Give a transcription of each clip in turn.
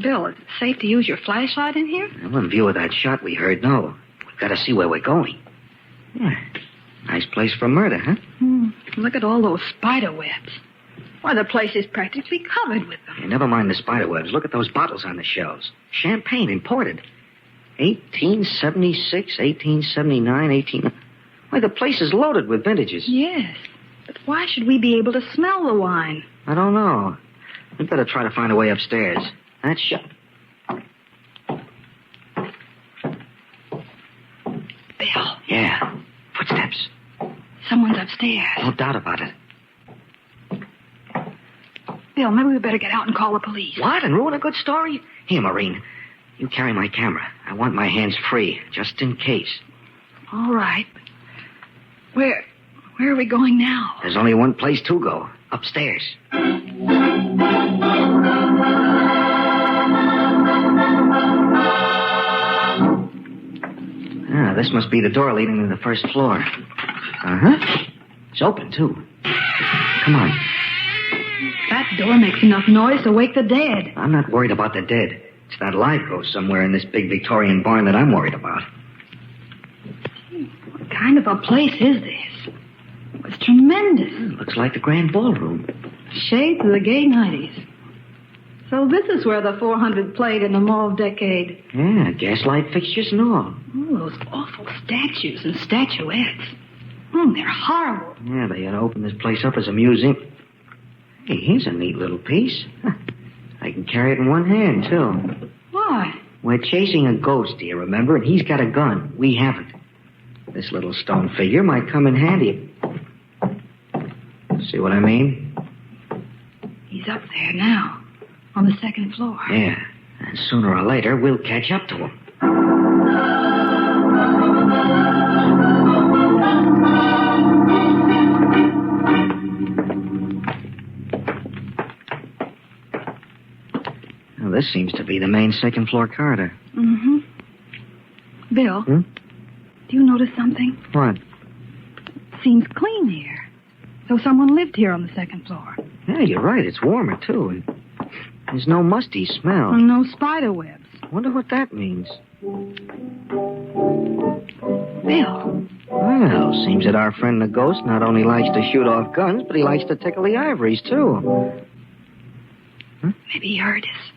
Bill, is it safe to use your flashlight in here? Well, in view of that shot we heard, no. We've got to see where we're going. Yeah. Nice place for murder, huh? Look at all those spider webs. Why, the place is practically covered with them. Hey, never mind the spider webs. Look at those bottles on the shelves. Champagne, imported. 1876, 1879, Why, the place is loaded with vintages. Yes, but why should we be able to smell the wine? I don't know. We'd better try to find a way upstairs. That's shut. Bill. Yeah. Footsteps. Someone's upstairs. No doubt about it. Bill, maybe we better get out and call the police. What? And ruin a good story? Here, Maureen. You carry my camera. I want my hands free, just in case. All right. Where are we going now? There's only one place to go. Upstairs. Ah, this must be the door leading to the first floor. Uh-huh. It's open, too. Come on. That door makes enough noise to wake the dead. I'm not worried about the dead. It's that live ghost somewhere in this big Victorian barn that I'm worried about. What kind of a place is this? It's tremendous. Looks like the grand ballroom. Shades of the gay 90s. So this is where the 400 played in the mauve decade. Yeah, gaslight fixtures and all. Oh, those awful statues and statuettes. They're horrible. Yeah, they ought to open this place up as a museum. Hey, here's a neat little piece. I can carry it in one hand, too. Why? We're chasing a ghost, do you remember? And he's got a gun. We haven't. This little stone figure might come in handy. See what I mean? He's up there now, on the second floor. Yeah, and sooner or later, we'll catch up to him. Well, this seems to be the main second-floor corridor. Mm-hmm. Bill, do you notice something? What? Seems clean here. So someone lived here on the second floor. Yeah, you're right. It's warmer, too. And there's no musty smell. And no spider webs. Wonder what that means. Bill. Well, seems that our friend the ghost not only likes to shoot off guns, but he likes to tickle the ivories, too. Huh? Maybe he heard us.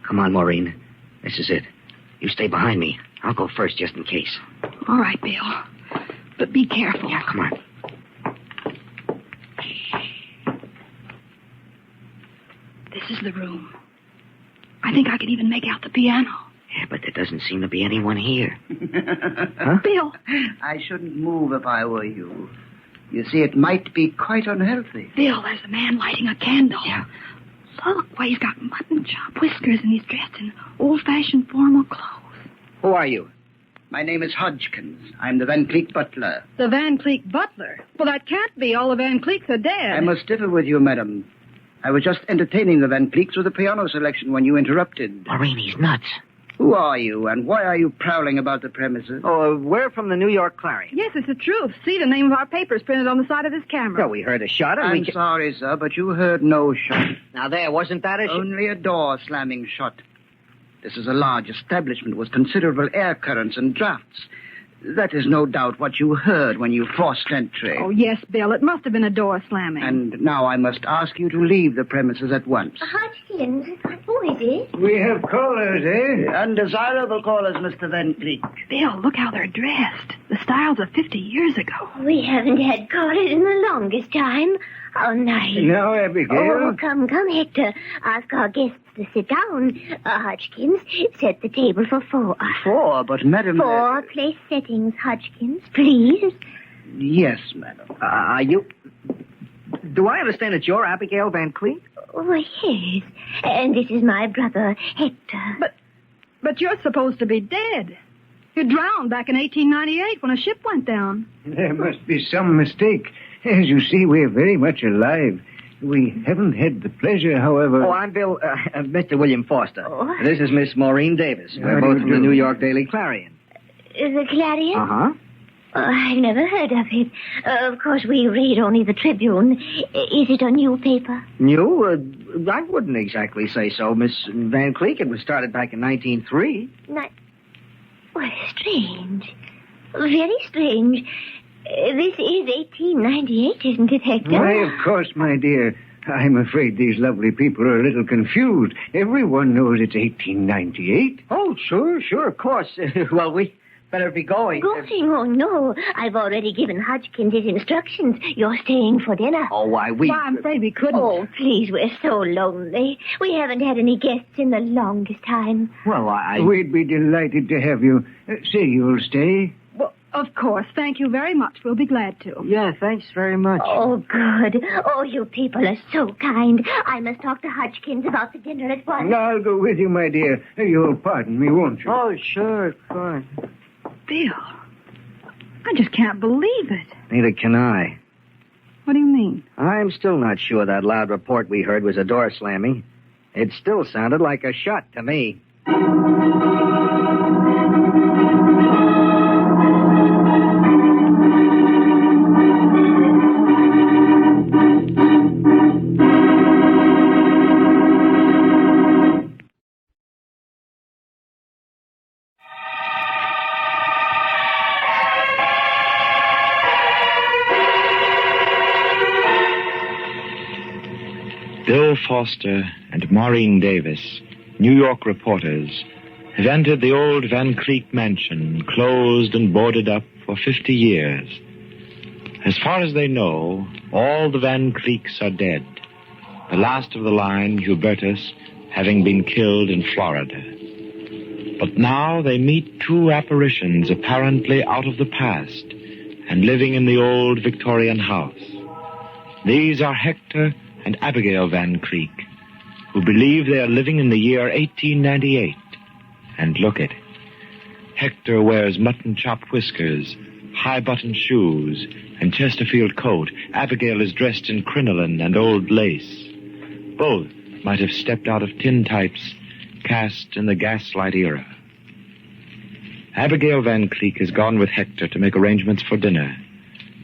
Come on, Maureen. This is it. You stay behind me. I'll go first, just in case. All right, Bill. But be careful. Yeah, come on. This is the room. I think I can even make out the piano. Yeah, but there doesn't seem to be anyone here. Huh? Bill. I shouldn't move if I were you. You see, it might be quite unhealthy. Bill, there's a man lighting a candle. Yeah. Look, why, he's got mutton chop whiskers and he's dressed in old-fashioned formal clothes. Who are you? My name is Hodgkins. I'm the Van Cleek butler. The Van Cleek butler? Well, that can't be. All the Van Cleeks are dead. I must differ with you, madam. I was just entertaining the Van Cleeks with a piano selection when you interrupted. Maureen, he's nuts. Who are you, and why are you prowling about the premises? Oh, we're from the New York Clarion. Yes, it's the truth. See, the name of our paper is printed on the side of this camera. Well, we heard a shot and I'm sorry, sir, but you heard no shot. Now, there, wasn't that a shot? Only a door slamming shut. This is a large establishment with considerable air currents and drafts. That is no doubt what you heard when you forced entry. Oh, yes, Bill. It must have been a door slamming. And now I must ask you to leave the premises at once. Hodgkins, who is it? We have callers, eh? Undesirable callers, Mr. Van Cleek. Bill, look how they're dressed. The styles of 50 years ago. We haven't had callers in the longest time. How nice. Now, Abigail. Oh, come, Hector. Ask our guests to sit down. Hodgkins, set the table for 4. 4, but madam... 4 place settings, Hodgkins, please. Yes, madam. You... Do I understand that you're Abigail Van Cleek? Oh, yes. And this is my brother, Hector. But you're supposed to be dead. You drowned back in 1898 when a ship went down. There must be some mistake. As you see, we're very much alive. We haven't had the pleasure, however... Oh, I'm Mr. William Foster. Oh. This is Miss Maureen Davis. We're How do both you from the do? New York Daily Clarion. The Clarion? Uh-huh. I've never heard of it. Of course, we read only the Tribune. Is it a new paper? New? I wouldn't exactly say so, Miss Van Cleek. It was started back in 1903. Well, strange. Very strange. This is 1898, isn't it, Hector? Why, of course, my dear. I'm afraid these lovely people are a little confused. Everyone knows it's 1898. Oh, sure, of course. Well, we better be going. Going? Oh, no. I've already given Hodgkins his instructions. You're staying for dinner. Oh, why, I'm afraid we couldn't. Oh, please, we're so lonely. We haven't had any guests in the longest time. Well, We'd be delighted to have you. Say you'll stay. Well, of course. Thank you very much. We'll be glad to. Yeah, thanks very much. Oh, good. Oh, you people are so kind. I must talk to Hodgkins about the dinner at once. I'll go with you, my dear. You'll pardon me, won't you? Oh, sure, of course. Bill, I just can't believe it. Neither can I. What do you mean? I'm still not sure that loud report we heard was a door slamming. It still sounded like a shot to me. Bill Foster and Maureen Davis, New York reporters, have entered the old Van Cleek mansion, closed and boarded up for 50 years. As far as they know, all the Van Cleeks are dead, the last of the line, Hubertus, having been killed in Florida. But now they meet two apparitions apparently out of the past and living in the old Victorian house. These are Hector and Abigail Van Cleek, who believe they are living in the year 1898. And look it. Hector wears mutton-chop whiskers, high-button shoes, and Chesterfield coat. Abigail is dressed in crinoline and old lace. Both might have stepped out of tintypes cast in the gaslight era. Abigail Van Cleek has gone with Hector to make arrangements for dinner.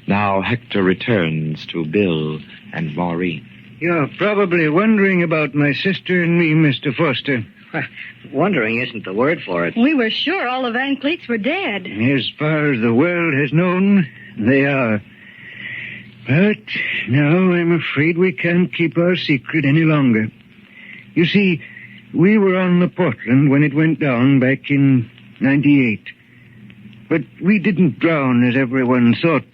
Now Hector returns to Bill and Maureen. You're probably wondering about my sister and me, Mr. Foster. Wondering isn't the word for it. We were sure all the Van Cleeks were dead. As far as the world has known, they are. But now I'm afraid we can't keep our secret any longer. You see, we were on the Portland when it went down back in 98. But we didn't drown as everyone thought.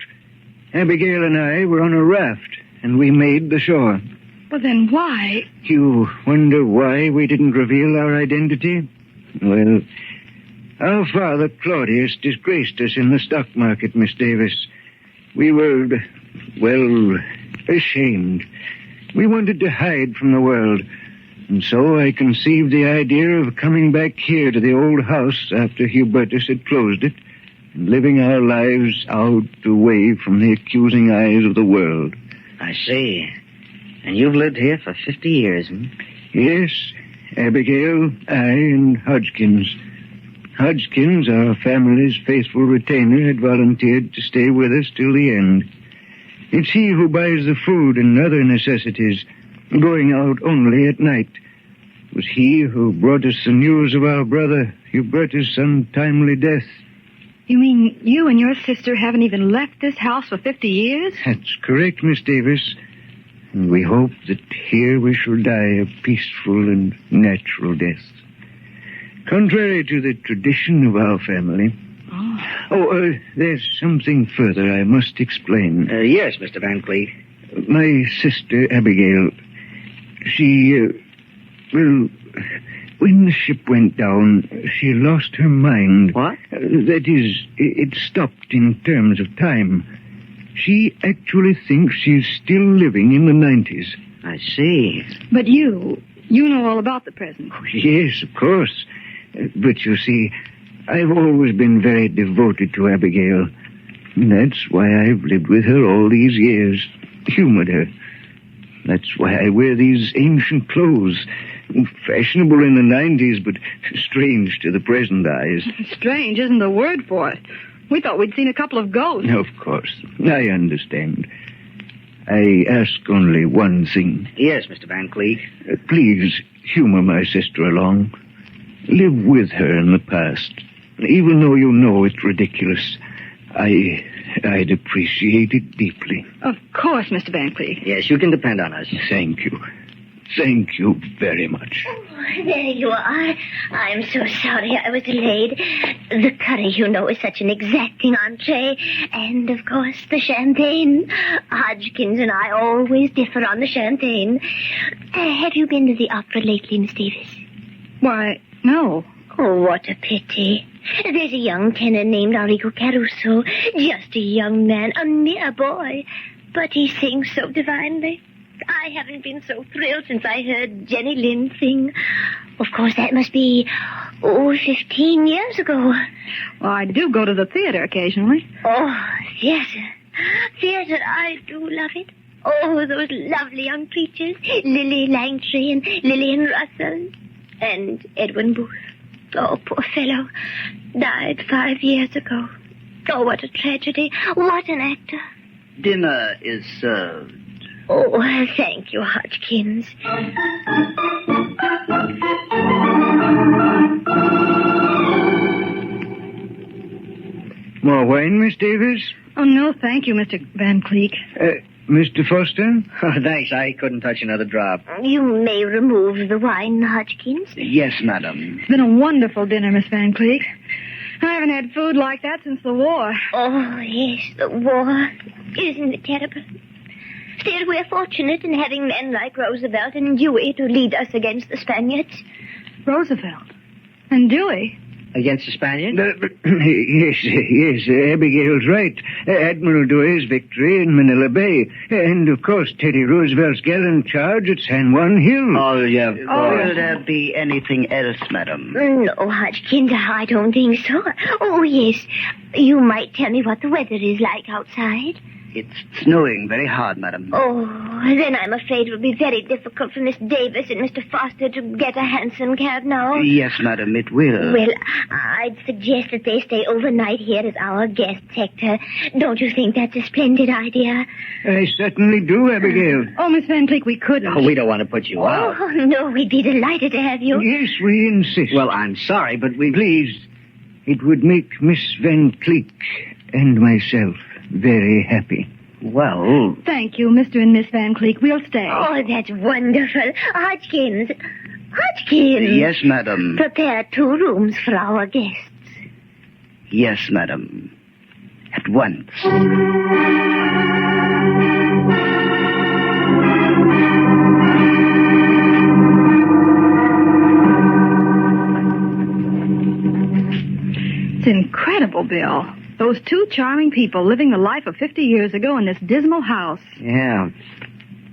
Abigail and I were on a raft, and we made the shore. But then why? You wonder why we didn't reveal our identity? Well, our father, Claudius, disgraced us in the stock market, Miss Davis. We were, well, ashamed. We wanted to hide from the world. And so I conceived the idea of coming back here to the old house after Hubertus had closed it, and living our lives out away from the accusing eyes of the world. I see. And you've lived here for 50 years, hmm? Yes, Abigail, I, and Hodgkins. Hodgkins, our family's faithful retainer, had volunteered to stay with us till the end. It's he who buys the food and other necessities, going out only at night. It was he who brought us the news of our brother, Hubertus' untimely death. You mean you and your sister haven't even left this house for 50 years? That's correct, Miss Davis. And we hope that here we shall die a peaceful and natural death. Contrary to the tradition of our family. There's something further I must explain. Yes, Mr. Van Cleek. My sister, Abigail, she, when the ship went down, she lost her mind. What? That is, it stopped in terms of time. She actually thinks she's still living in the 90s. I see. But you know all about the present. Oh, yes, of course. But you see, I've always been very devoted to Abigail. That's why I've lived with her all these years, humored her. That's why I wear these ancient clothes. Fashionable in the 90s, but strange to the present eyes. Strange isn't the word for it. We thought we'd seen a couple of ghosts. Of course. I understand. I ask only one thing. Yes, Mr. Van Cleek. Please humor my sister along. Live with her in the past. Even though you know it's ridiculous, I'd appreciate it deeply. Of course, Mr. Van Cleek. Yes, you can depend on us. Thank you. Thank you very much. Oh, there you are. I'm so sorry I was delayed. The curry, you know, is such an exacting entree. And, of course, the champagne. Hodgkins and I always differ on the champagne. Have you been to the opera lately, Miss Davis? Why, no. Oh, what a pity. There's a young tenor named Enrico Caruso. Just a young man, a mere boy. But he sings so divinely. I haven't been so thrilled since I heard Jenny Lind sing. Of course, that must be, 15 years ago. Well, I do go to the theater occasionally. Oh, theater. Theater, I do love it. Oh, those lovely young creatures. Lily Langtry and Lillian Russell. And Edwin Booth. Oh, poor fellow. Died 5 years ago. Oh, what a tragedy. What an actor. Dinner is served. Oh, thank you, Hodgkins. More wine, Miss Davis? Oh, no, thank you, Mr. Van Cleek. Mr. Foster? Oh, thanks. I couldn't touch another drop. You may remove the wine, Hodgkins. Yes, madam. It's been a wonderful dinner, Miss Van Cleek. I haven't had food like that since the war. Oh, yes, the war. Isn't it terrible? Still, we're fortunate in having men like Roosevelt and Dewey to lead us against the Spaniards. Roosevelt? And Dewey? Against the Spaniards? Yes, Abigail's right. Admiral Dewey's victory in Manila Bay. And, of course, Teddy Roosevelt's gallant charge at San Juan Hill. Oh, yeah. Will there be anything else, madam? No, Hodgkins, I don't think so. Oh, yes. You might tell me what the weather is like outside. It's snowing very hard, madam. Oh, then I'm afraid it will be very difficult for Miss Davis and Mr. Foster to get a hansom cab now. Yes, madam, it will. Well, I'd suggest that they stay overnight here as our guest, Hector. Don't you think that's a splendid idea? I certainly do, Abigail. Oh, Miss Van Cleek, we couldn't. Oh, we don't want to put you out. Oh, no, we'd be delighted to have you. Yes, we insist. Well, I'm sorry, but we... Please, it would make Miss Van Cleek and myself very happy. Well... Thank you, Mr. and Miss Van Cleek. We'll stay. Oh, that's wonderful. Hodgkins. Hodgkins. Yes, madam. Prepare 2 rooms for our guests. Yes, madam. At once. It's incredible, Bill. Those 2 charming people living the life of 50 years ago in this dismal house. Yeah.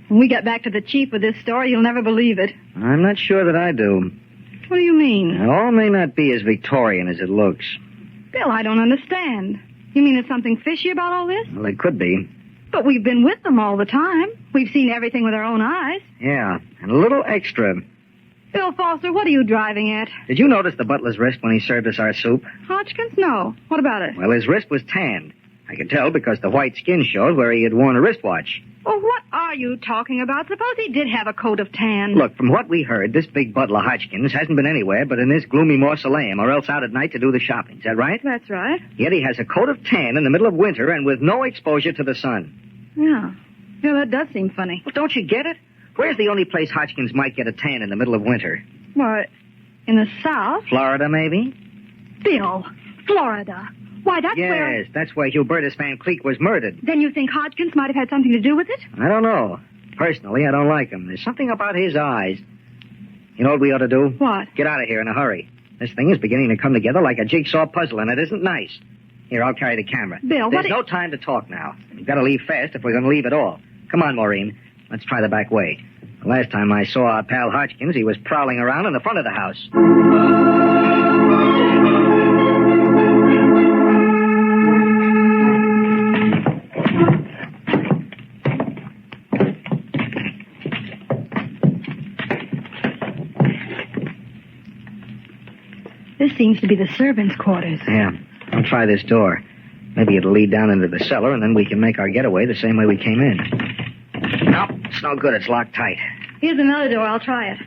When we get back to the chief with this story, you'll never believe it. I'm not sure that I do. What do you mean? All may not be as Victorian as it looks. Bill, I don't understand. You mean there's something fishy about all this? Well, it could be. But we've been with them all the time. We've seen everything with our own eyes. Yeah, and a little extra. Bill Foster, what are you driving at? Did you notice the butler's wrist when he served us our soup? Hodgkins? No. What about it? Well, his wrist was tanned. I could tell because the white skin showed where he had worn a wristwatch. Well, what are you talking about? Suppose he did have a coat of tan. Look, from what we heard, this big butler Hodgkins hasn't been anywhere but in this gloomy mausoleum or else out at night to do the shopping. Is that right? That's right. Yet he has a coat of tan in the middle of winter and with no exposure to the sun. Yeah. Yeah, that does seem funny. Well, don't you get it? Where's the only place Hodgkins might get a tan in the middle of winter? Why, in the South? Florida, maybe? Bill, Florida. Why, that's where... Yes, that's where Hubertus Van Cleek was murdered. Then you think Hodgkins might have had something to do with it? I don't know. Personally, I don't like him. There's something about his eyes. You know what we ought to do? What? Get out of here in a hurry. This thing is beginning to come together like a jigsaw puzzle, and it isn't nice. Here, I'll carry the camera. Bill, There's no time to talk now. We've got to leave fast if we're going to leave at all. Come on, Maureen. Let's try the back way. The last time I saw our pal Hodgkins, he was prowling around in the front of the house. This seems to be the servants' quarters. Yeah, I'll try this door. Maybe it'll lead down into the cellar, and then we can make our getaway the same way we came in. Nope, it's no good. It's locked tight. Here's another door. I'll try it.